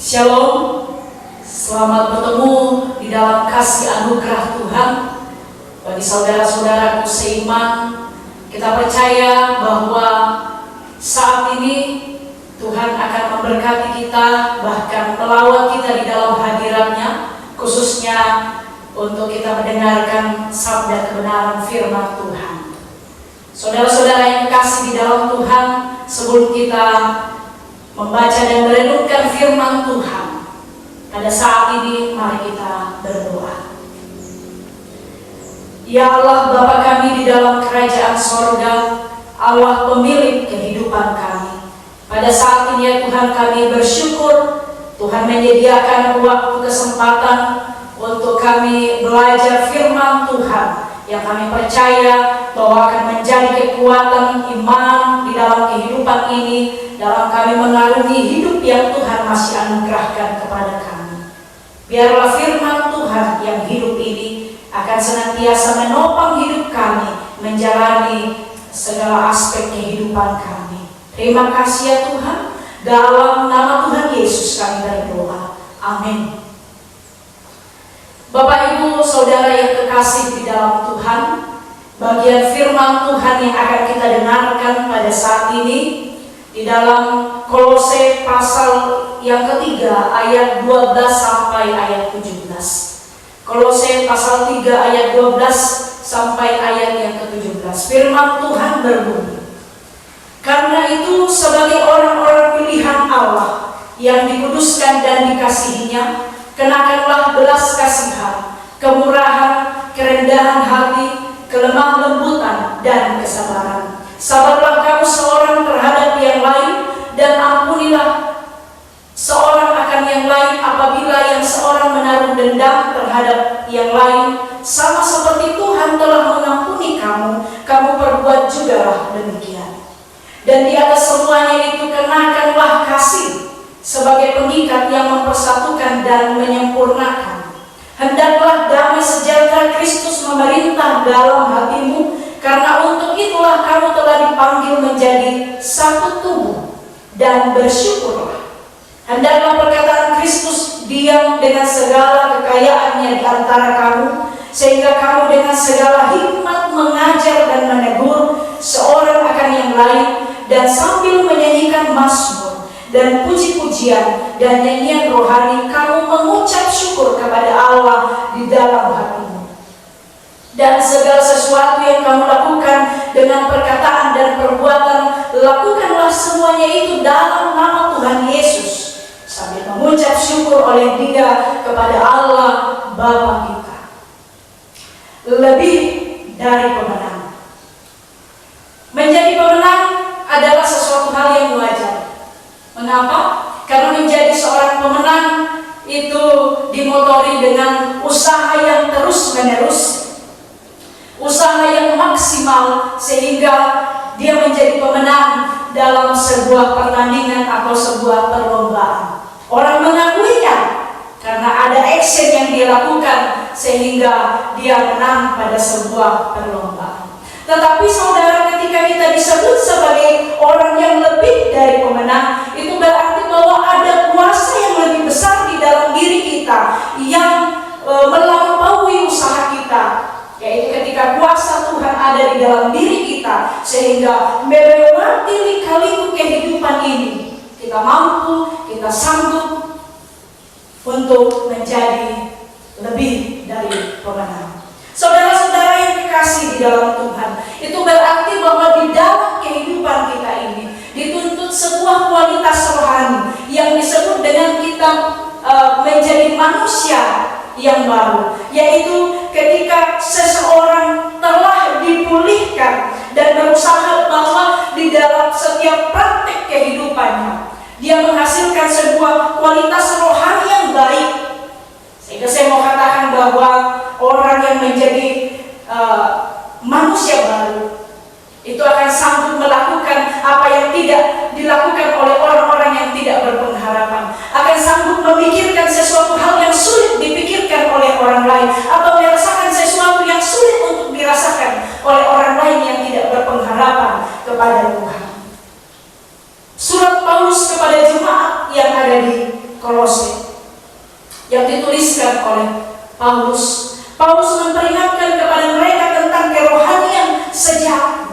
Shalom, selamat bertemu di dalam kasih anugerah Tuhan. Bagi saudara-saudaraku seiman, kita percaya bahwa saat ini Tuhan akan memberkati kita, bahkan melawat kita di dalam hadirat-Nya, khususnya untuk kita mendengarkan sabda kebenaran firman Tuhan. Saudara-saudara yang kasih di dalam Tuhan, sebelum kita membaca dan merenungkan firman Tuhan, pada saat ini mari kita berdoa. Ya Allah Bapa kami di dalam kerajaan sorga, Allah pemilik kehidupan kami, pada saat ini ya Tuhan kami bersyukur Tuhan menyediakan waktu kesempatan untuk kami belajar firman Tuhan yang kami percaya bahwa akan menjadi kekuatan iman di dalam kehidupan ini, dalam kami mengarungi hidup yang Tuhan masih anugerahkan kepada kami. Biarlah firman Tuhan yang hidup ini akan senantiasa menopang hidup kami, menjalani segala aspek kehidupan kami. Terima kasih ya Tuhan, dalam nama Tuhan Yesus kami berdoa. Amin. Bapak Ibu Saudara yang terkasih di dalam Tuhan, bagian firman Tuhan yang akan kita dengarkan pada saat ini di dalam Kolose pasal yang ketiga ayat 12 sampai ayat 17. Kolose pasal 3 ayat 12 sampai ayat yang ke-17. Firman Tuhan berbunyi, karena itu sebagai orang-orang pilihan Allah yang dikuduskan dan dikasihinya, kenakanlah belas kasihan, kemurahan, kerendahan hati, kelemah lembutan, dan kesabaran. Sabarlah kamu seorang terhadap yang lain, dan ampunilah seorang akan yang lain apabila yang seorang menaruh dendam terhadap yang lain. Sama seperti Tuhan telah mengampuni kamu, kamu perbuat jugalah demikian. Dan di atas semuanya itu kenakanlah kasih sebagai pengikat yang mempersatukan dan menyempurnakan. Hendaklah damai sejahtera Kristus memerintah dalam hatimu, karena untuk itulah kamu telah dipanggil menjadi satu tubuh, dan bersyukurlah. Hendaklah perkataan Kristus diam dengan segala kekayaannya di antara kamu, sehingga kamu dengan segala hikmat mengajar dan menegur seorang akan yang lain, dan sambil menyanyikan mazmur dan puji-pujian dan nyanyian rohani, kamu mengucap syukur kepada Allah di dalam hatimu. Dan segala sesuatu yang kamu lakukan dengan perkataan dan perbuatan, lakukanlah semuanya itu dalam nama Tuhan Yesus, sambil mengucap syukur oleh Dia kepada Allah Bapa kita. Lebih dari pemenang. Menjadi pemenang adalah sesuatu hal yang wajar. Mengapa? Karena menjadi seorang pemenang itu dimotori dengan usaha yang terus-menerus, usaha yang maksimal, sehingga dia menjadi pemenang dalam sebuah pertandingan atau sebuah perlombaan. Orang mengakuinya karena ada action yang dia lakukan sehingga dia menang pada sebuah perlombaan. Tetapi saudara, ketika kita disebut sebagai orang yang lebih dari pemenang, itu berarti bahwa ada kuasa yang lebih besar di dalam diri kita yang melampaui usaha kita, yaitu ketika kuasa Tuhan ada di dalam diri kita sehingga melewati lika-liku kehidupan ini, kita mampu, kita sanggup untuk menjadi lebih dari pemenang. Saudara-saudara yang dikasih di dalam Tuhan, itu berarti bahwa di dalam kehidupan kita ini dituntut sebuah kualitas rohani yang disebut dengan kita menjadi manusia yang baru, yaitu ketika seseorang telah dipulihkan dan berusaha bahwa di dalam setiap praktek kehidupannya dia menghasilkan sebuah kualitas rohani yang baik. Sehingga saya mau katakan bahwa orang yang menjadi manusia baru itu akan sanggup melakukan apa yang tidak dilakukan oleh orang-orang yang tidak berpengharapan, akan sanggup memikirkan sesuatu hal yang sulit dipikirkan oleh orang lain, atau merasakan sesuatu yang sulit untuk dirasakan oleh orang lain yang tidak berpengharapan kepada Tuhan. Surat Paulus kepada jemaat yang ada di Kolose yang dituliskan oleh Paulus. Paulus memperingatkan kepada mereka tentang kerohanian sejati,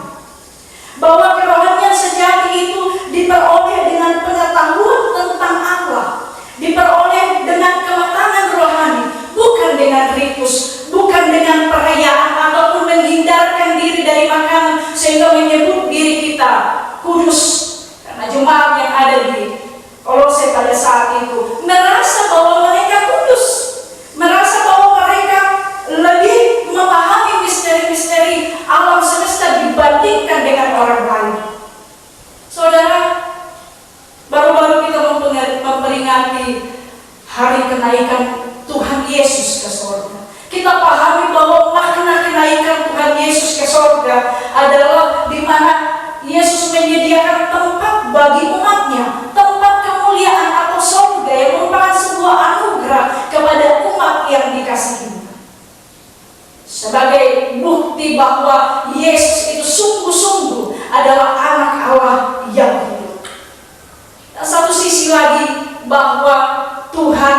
bahwa kerohanian sejati itu diperoleh dengan pengetahuan tentang Allah, diperoleh dengan kematangan rohani, bukan dengan ritus, bukan dengan perayaan ataupun menghindarkan diri dari makanan sehingga menyebut diri kita kudus. Karena jemaat yang ada di Kolose pada saat itu merasa bahwa mereka kudus, merasa bahwa mereka lebih memahami misteri-misteri alam semesta dibandingkan dengan orang lain. Saudara, baru-baru kita memperingati hari kenaikan Tuhan Yesus ke surga. Kita pahami bahwa makna kenaikan Tuhan Yesus ke surga adalah di mana Yesus menyediakan tempat bagi umatnya, tempat kemuliaan atau surga yang merupakan sebuah anugerah kepada umat yang dikasihinya. Sebagai bukti bahwa Yesus itu sungguh-sungguh adalah anak Allah yang hidup. Dan satu sisi lagi bahwa Tuhan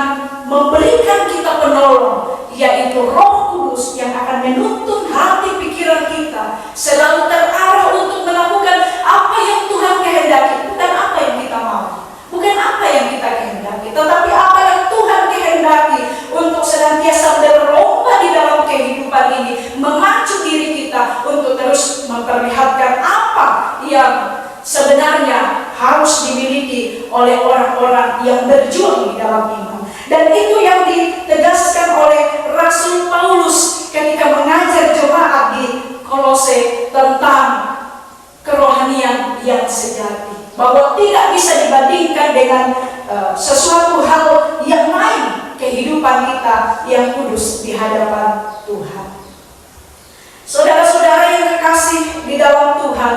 memberikan kita penolong, yaitu Roh Kudus yang akan menuntun hati pikiran kita selalu terarah untuk melakukan apa yang Tuhan kehendaki, bukan apa yang kita mau, bukan apa yang kita kehendaki, tetapi apa yang Tuhan kehendaki untuk senantiasa berlomba di dalam kehidupan ini, memacu diri kita untuk terus memperlihatkan apa yang sebenarnya harus dimiliki oleh orang-orang yang berjuang di dalam iman. Dan itu yang ditegaskan oleh Rasul Paulus ketika mengajar jemaat di Kolose tentang kerohanian yang sejati, bahwa tidak bisa dibandingkan dengan sesuatu hal yang lain kehidupan kita yang kudus di hadapan Tuhan. Saudara-saudara yang terkasih di dalam Tuhan,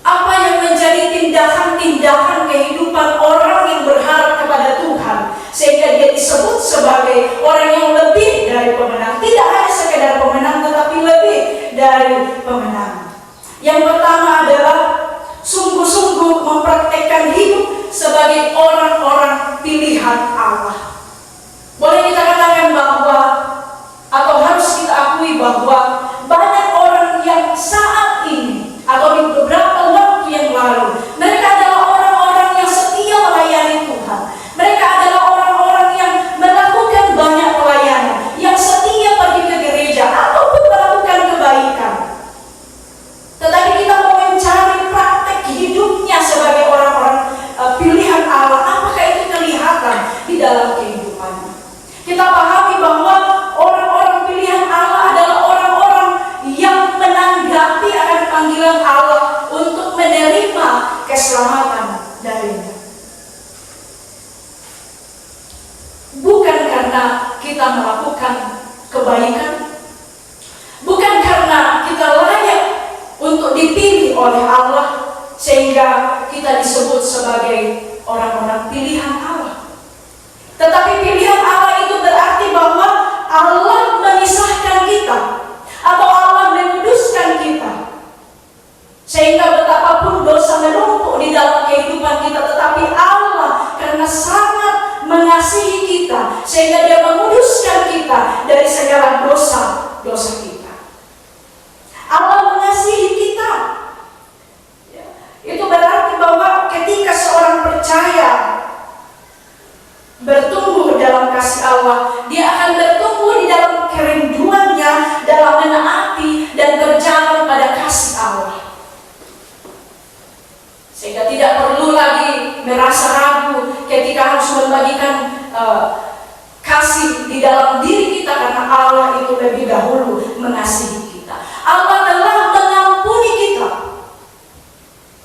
apa yang menjadi tindakan-tindakan kehidupan orang yang berharap kepada Tuhan sehingga dia disebut sebagai orang yang lebih dari pemenang? Tidak hanya sekedar pemenang, tetapi lebih dari pemenang. Yang pertama adalah sungguh-sungguh mempraktekkan hidup sebagai orang-orang pilihan Allah. Boleh kita katakan bahwa, atau harus kita akui bahwa banyak orang yang saat ini atau di beberapa waktu yang lalu, mereka adalah orang-orang yang setia melayani Tuhan. Mereka adalah orang-orang yang melakukan banyak pelayanan, yang setia pergi ke gereja ataupun melakukan kebaikan. Tetapi kita mau mencari praktek hidupnya sebagai orang-orang pilihan Allah. Apakah itu kelihatan di dalam kehidupannya? Kita pahami bahwa orang-orang pilihan Allah adalah orang-orang yang menanggapi akan panggilan Allah untuk menerima keselamatan darinya. Bukan karena kita melakukan kebaikan, bukan karena kita layak untuk dipilih oleh Allah sehingga kita disebut sebagai orang-orang pilihan Allah. Tetapi pilihan Allah itu berarti bahwa Allah memisahkan kita atau Allah menguduskan kita, sehingga betapapun dosa menumpuk di dalam kehidupan kita, tetapi Allah karena sangat mengasihi kita sehingga Dia menguduskan kita dari segala dosa-dosa kita. Allah mengasihi kita. Itu berarti bahwa ketika seorang percaya bertumbuh dalam kasih Allah, dia akan bertumbuh di dalam kerinduannya, dalam menaati dan berjalan pada kasih Allah, sehingga tidak perlu lagi merasa ragu ketika harus membagikan kasih di dalam diri kita, karena Allah itu lebih dahulu mengasihi kita. Allah telah mengampuni kita.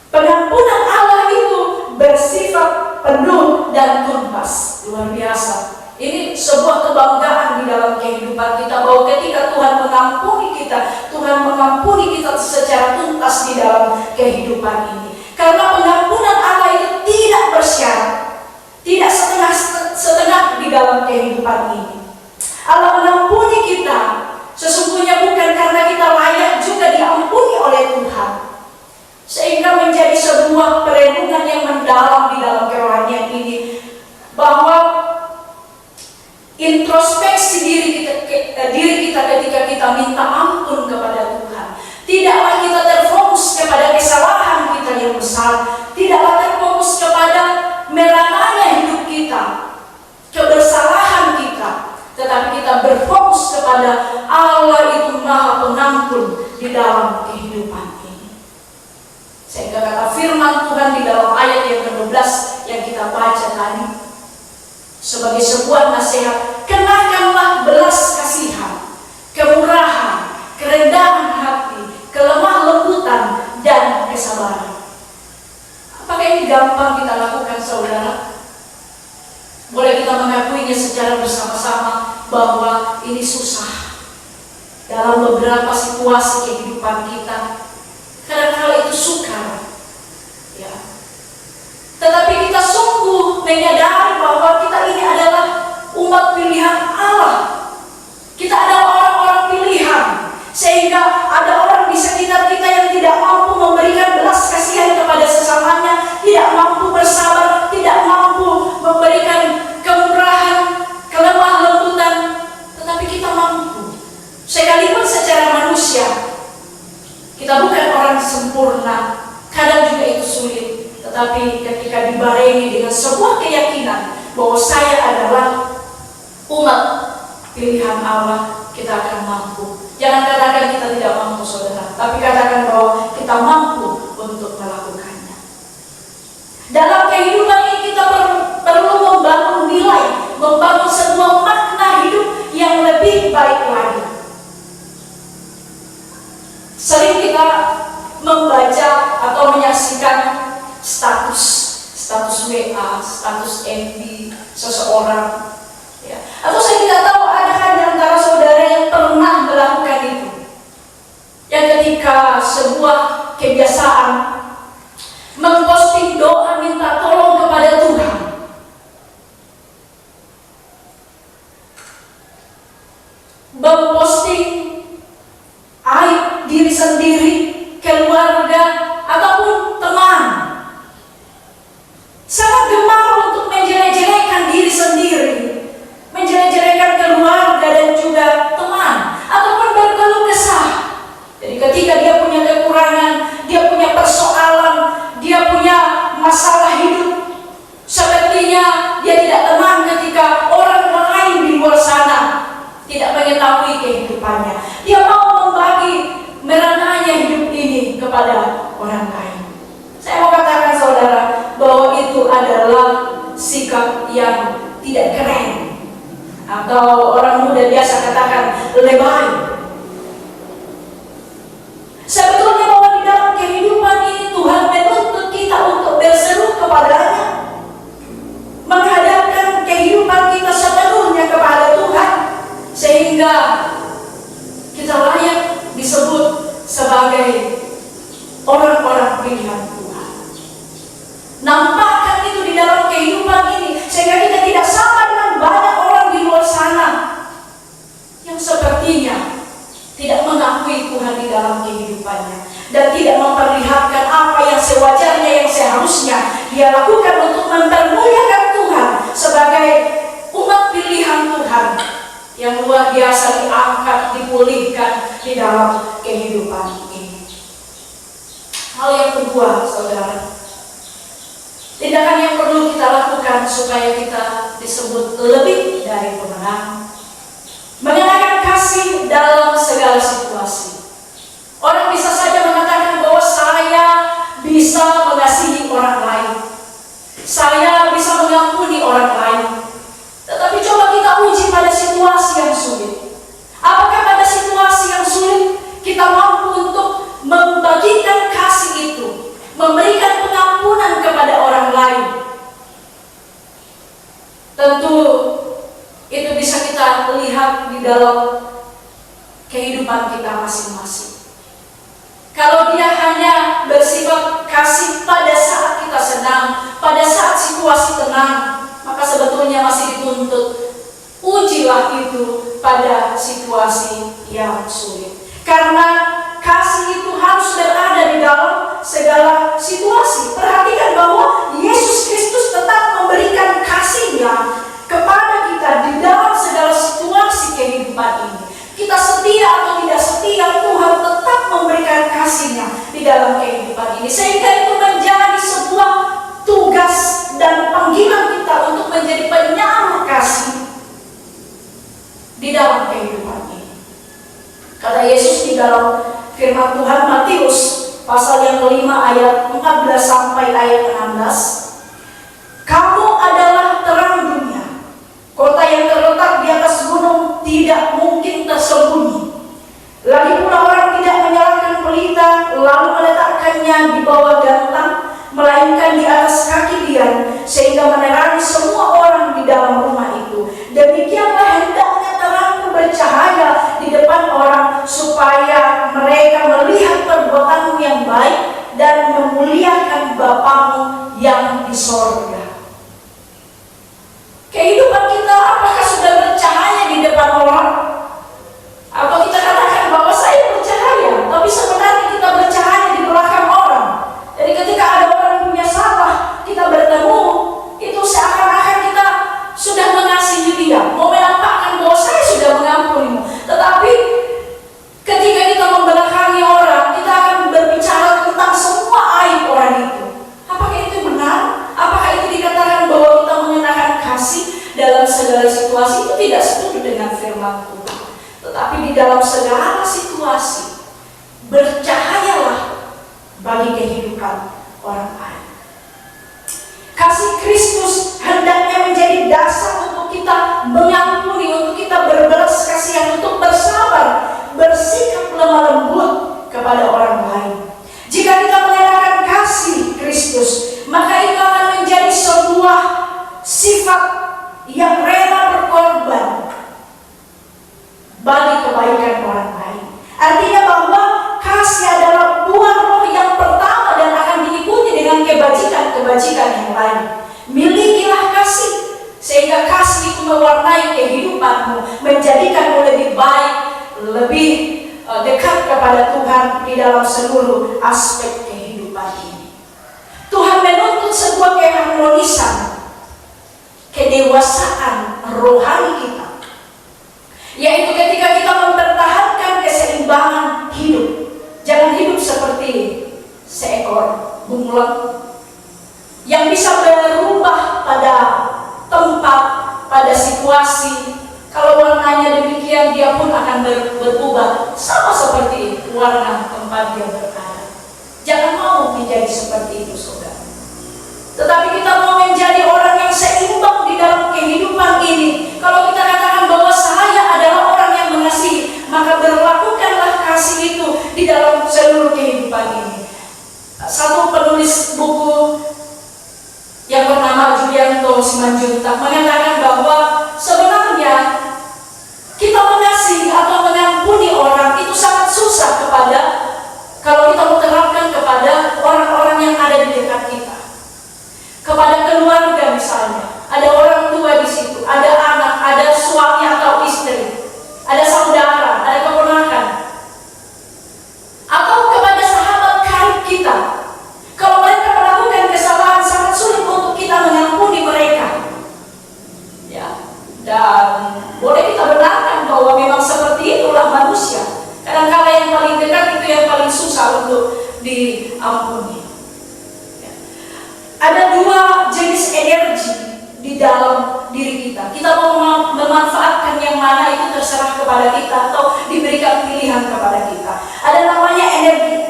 Pengampunan Allah itu bersifat penuh dan tuntas. Luar biasa. Ini sebuah kebanggaan di dalam kehidupan kita, bahwa ketika Tuhan mengampuni kita, Tuhan mengampuni kita secara tuntas di dalam kehidupan ini. Karena pengampunan Allah itu tidak bersyarat, tidak setengah-setengah di dalam kehidupan ini. Allah mengampuni kita sesungguhnya bukan karena kita layak juga diampuni oleh Tuhan, sehingga menjadi sebuah perenungan yang mendalam di dalam kerohanian ini. bahwa introspeksi diri kita ketika kita minta ampun kepada Tuhan. Tidaklah kita terfokus kepada kesalahan kita yang besar, tidaklah terfokus kepada merananya hidup kita, kebersalahan kita, tetapi kita berfokus kepada Allah itu Maha Pengampun di dalam kehidupan ini. Sehingga kata firman Tuhan di dalam ayat yang ke-12 yang kita baca tadi, sebagai sebuah nasihat, kenakanlah belas kasihan, kemurahan, kerendahan hati, kelemah lembutan, dan kesabaran. Apakah ini gampang kita lakukan, saudara? Boleh kita mengakuinya secara bersama-sama bahwa ini susah dalam beberapa situasi kehidupan kita. Kadang-kadang itu sukar, ya. Tetapi kita sungguh menyadari bahwa kita ini adalah umat pilihan Allah. Kita adalah orang-orang pilihan, sehingga ada orang di sekitar kita yang tidak mampu memberikan belas kasihan kepada sesamanya, tidak mampu bersabar, tidak mampu memberikan kemurahan, kelemah lembutan, tetapi kita mampu. Sekalipun secara manusia kita bukan orang sempurna, kadang juga itu sulit. Tetapi ketika dibarengi dengan sebuah keyakinan bahwa saya adalah umat pilihan Allah, kita akan mampu. Jangan katakan kita tidak mampu, saudara, tapi katakan bahwa kita mampu untuk melakukannya. Dalam kehidupan ini kita perlu membangun nilai, membangun sebuah makna hidup yang lebih baik lagi. Sering kita membaca atau menyaksikan status WA, status FB seseorang, ya. Atau saya tidak tahu adakah di antara saudara yang pernah melakukan itu, yang ketika sebuah kebiasaan memposting doa minta tolong kepada Tuhan, memposting aib diri sendiri, keluarga, ataupun teman. Sangat gemar untuk menjelek-jelekan diri sendiri, menjelek-jelekan keluarga dan juga teman, ataupun berkeluh kesah. Jadi ketika dia punya kekurangan, dia punya persoalan, dia punya masalah hidup, sepertinya dia tidak tenang ketika orang lain di luar sana tidak mengetahui kehidupannya. Dia mau membagi merananya hidup ini kepada orang lain. Saya mau katakan, saudara, bahwa itu adalah sikap yang tidak keren, atau orang muda biasa katakan lebay. Sebetulnya bahwa di dalam kehidupan ini Tuhan menuntut kita untuk berseru kepada-Nya, menghadapkan kehidupan kita sepenuhnya kepada Tuhan, sehingga kita layak disebut sebagai orang-orang pilihan Tuhan. Nampakkan itu di dalam kehidupan ini, sehingga kita tidak sama dengan banyak orang di luar sana yang sepertinya tidak mengakui Tuhan di dalam kehidupannya dan tidak memperlihatkan apa yang sewajarnya, yang seharusnya dia lakukan untuk mempermuliakan Tuhan sebagai umat pilihan Tuhan yang luar biasa diangkat, dipulihkan di dalam kehidupan ini. Hal yang kedua, saudara, tindakan yang perlu kita lakukan supaya kita disebut lebih dari pemenang, mengenakan kasih dalam segala situasi. Orang bisa saja mengatakan bahwa saya bisa mengasihi orang lain, saya bisa mengampuni orang lain. Tetapi coba kita uji pada situasi yang sulit. Apakah pada situasi yang sulit kita mampu untuk membagikan kasih itu, memberikan pengampunan kepada orang lain? Tentu itu bisa kita lihat di dalam kehidupan kita masing-masing. Kalau dia hanya bersifat kasih pada saat kita senang, pada saat situasi tenang, maka sebetulnya masih dituntut ujilah itu pada situasi yang sulit. Karena kasih itu harus berada di dalam segala situasi. Perhatikan bahwa Yesus Kristus tetap memberikan kasih-Nya dalam kehidupan ini, sehingga itu menjadi sebuah tugas dan panggilan kita untuk menjadi penyalur kasih di dalam kehidupan ini. Kata Yesus di dalam firman Tuhan Matius pasal yang kelima ayat 14 sampai ayat 16, kamu adalah terang dunia. Kota yang terletak di atas gunung tidak mungkin tersembunyi. Lagi pula orang tidak menyalakan pelita lalu meletakkannya di bawah gantang, melainkan di atas kaki dian, sehingga menerangi semua orang di dalam rumah itu. Demikianlah hendaknya terangmu bercahaya di depan orang, supaya mereka melihat perbuatanmu yang baik dan memuliakan Bapamu yang di sorga. Kehidupan kita apakah sudah bercahaya di depan orang? Atau kita katakan bahwa saya bercahaya, tapi sebenarnya kita bercahaya di belakang orang. Jadi ketika ada orang yang punya salah, kita bertemu, itu seakan-akan kita sudah mengasihi dia, mau menampakkan bahwa saya sudah mengampunimu. Tetapi ketika kita membelakangi orang, kita akan berbicara tentang semua aib orang itu. Apakah itu benar? Apakah itu dikatakan bahwa kita mengenakan kasih dalam segala situasi? Itu tidak setuju dengan firman Tuhan. Tetapi di dalam segala situasi, bercahayalah bagi kehidupan orang lain. Kasih Kristus hendaknya menjadi dasar untuk kita mengampuni, untuk kita berbelas kasihan, untuk bersabar, bersikap lemah lembut kepada orang lain. Jika kita mengenakan kasih Kristus, maka itu akan menjadi sebuah sifat yang rela berkorban bagi kebaikan orang lain. Artinya bahwa kasih adalah buah roh yang pertama dan akan diikuti dengan kebajikan-kebajikan yang lain. Milikilah kasih, sehingga kasih itu mewarnai kehidupanmu, menjadikanmu lebih baik, lebih dekat kepada Tuhan di dalam seluruh aspek kehidupan ini. Tuhan menuntut sebuah keharmonisan, kedewasaan rohani kita, yaitu ketika kita mempertahankan keseimbangan hidup. Jangan hidup seperti seekor bunglon yang bisa berubah pada tempat, pada situasi. Kalau warnanya demikian, dia pun akan berubah sama seperti warna tempat dia berada. Jangan mau menjadi seperti itu, saudara. Tetapi kita mau menjadi orang yang seimbang di dalam kehidupan ini. Kalau kita katakan bahwa saya adalah orang yang mengasihi, maka berlakukanlah kasih itu di dalam seluruh kehidupan ini. Satu penulis buku yang bernama Julianto Simanjuntak mengatakan bahwa sebenarnya kita mengasihi atau mengampuni orang itu sangat susah kalau kita menerapkan kepada orang-orang yang ada di dekat kita. Kepada keluarga misalnya, ada orang tua di situ, ada anak, ada suami atau istri, ada saudara, ada keponakan, atau kepada sahabat karib kita. Kalau mereka melakukan kesalahan, sangat sulit untuk kita mengampuni mereka. Ya, dan boleh kita benarkan bahwa memang seperti itulah manusia. Kadang-kadang yang paling dekat itu yang paling susah untuk diampuni. Ada dua jenis energi di dalam diri kita. Kita mau memanfaatkan yang mana itu terserah kepada kita atau diberikan pilihan kepada kita. Ada namanya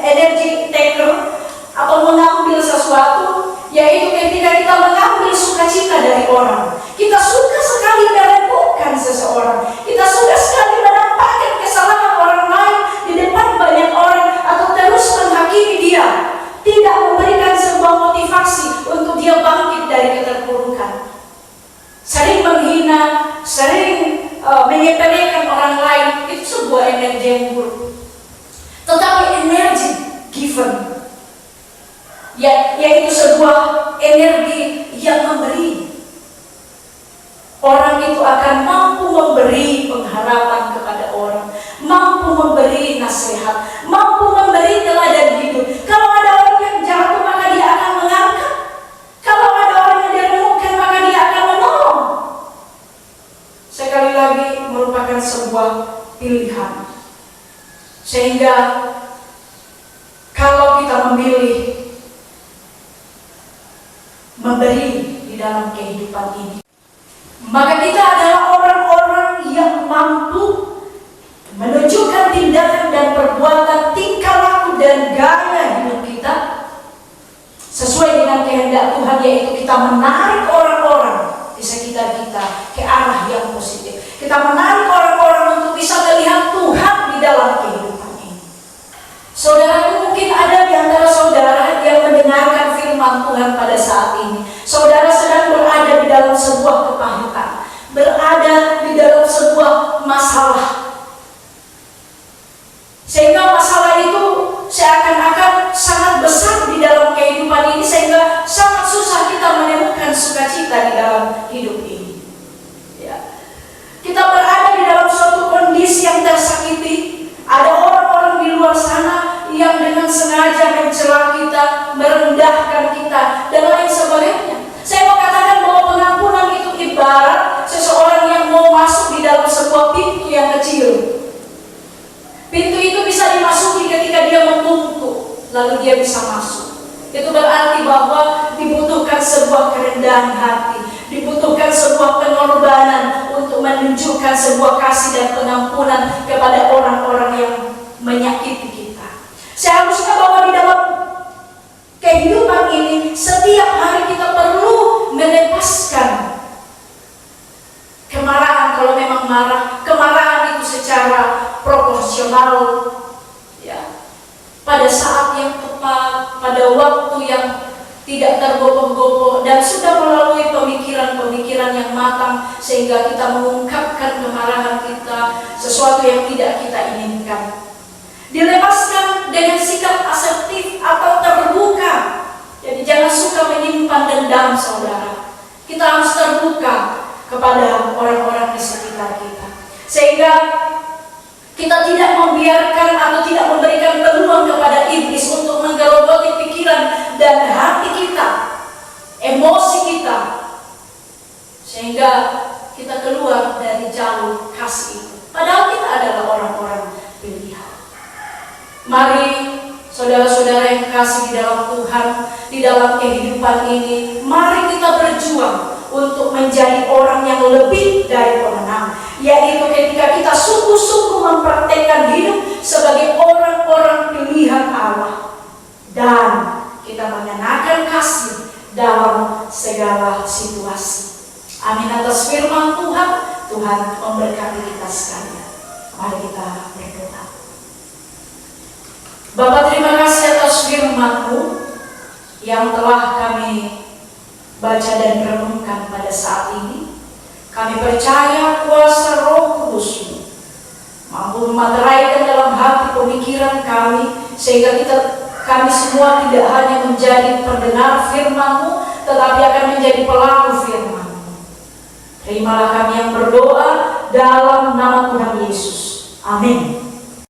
energi taker atau mengambil sesuatu, yaitu ketika kita mengambil sukacita dari orang. Kita suka sekali meremehkan seseorang. Kita suka sekali menampakkan kesalahan orang lain di depan banyak orang atau terus menghakimi dia. Tidak memberikan sebuah motivasi untuk dia bangkit dari keterpurukan. Sering menghina, sering menyepelekan orang lain, itu sebuah energi yang buruk. Tetapi energi given, yaitu sebuah energi yang memberi. Orang itu akan mampu memberi pengharapan kepada orang, mampu memberi nasihat, mampu memberi teladan hidup. Kalau ada orang yang jatuh, maka dia akan mengangkat. Kalau ada orang yang diremukkan, maka dia akan menolong. Sekali lagi merupakan sebuah pilihan. Sehingga kalau kita memilih memberi di dalam kehidupan ini, maka kita adalah orang-orang yang mampu menunjukkan tindakan dan perbuatan, tingkah laku dan gaya hidup kita sesuai dengan kehendak Tuhan, yaitu kita menarik orang-orang di sekitar kita ke arah yang positif. Kita menarik orang-orang untuk bisa melihat Tuhan di dalam kehidupan ini. Saudaraku, mungkin ada di antara saudara yang mendengarkan firman Tuhan pada saat ini. Saudara sedang berada di dalam sebuah kepahitan, berada di dalam sebuah masalah, sehingga masalah itu seakan-akan sangat besar di dalam kehidupan ini, sehingga sangat susah kita menemukan sukacita di dalam hidup ini. Ya. Kita berada di dalam suatu kondisi yang tersakiti. Ada orang-orang di luar sana yang dengan sengaja mencela kita, merendahkan kita, dan lain sebagainya. Saya mau katakan bahwa pengampunan itu ibarat seseorang yang mau masuk di dalam sebuah pintu yang kecil. Pintu itu bisa dimasuki ketika dia membungkuk, lalu dia bisa masuk. Itu berarti bahwa dibutuhkan sebuah kerendahan hati, dibutuhkan sebuah pengorbanan untuk menunjukkan sebuah kasih dan pengampunan kepada orang-orang yang menyakiti kita. Seharusnya bahwa di dalam kehidupan ini setiap hari kita perlu melepaskan kemarahan. Kalau memang marah, kemarahan itu secara proporsional, ya, pada saat yang tepat, pada waktu yang tidak tergopoh-gopoh, dan sudah melalui pemikiran-pemikiran yang matang, sehingga kita mengungkapkan kemarahan kita, sesuatu yang tidak kita inginkan. Dilepaskan dengan sikap asertif atau terbuka. Jadi jangan suka menyimpan dendam, saudara. Kita harus terbuka kepada orang-orang di sekitar kita, sehingga kita tidak membiarkan atau tidak memberikan peluang kepada iblis untuk menggerogoti pikiran dan hati kita, emosi kita, sehingga kita keluar dari jalur kasih itu. Padahal kita adalah orang-orang pilihan. Mari saudara-saudara yang kasih di dalam Tuhan, di dalam kehidupan ini, mari kita berjuang untuk menjadi orang yang lebih dari pemenang, yaitu ketika kita sungguh-sungguh mempraktekkan hidup sebagai orang-orang pilihan Allah, dan kita mengenakan kasih dalam segala situasi. Amin. Atas firman Tuhan, Tuhan memberkati kita sekalian. Mari kita berdoa. Bapa, terima kasih atas firman-Mu yang telah kami baca dan renungkan pada saat ini. Kami percaya kuasa Roh Kudus-Mu mampu memateraikan dalam hati pemikiran kami, sehingga kami semua tidak hanya menjadi pendengar firman-Mu, tetapi akan menjadi pelaku firman-Mu. Terimalah kami yang berdoa dalam nama Tuhan Yesus. Amin.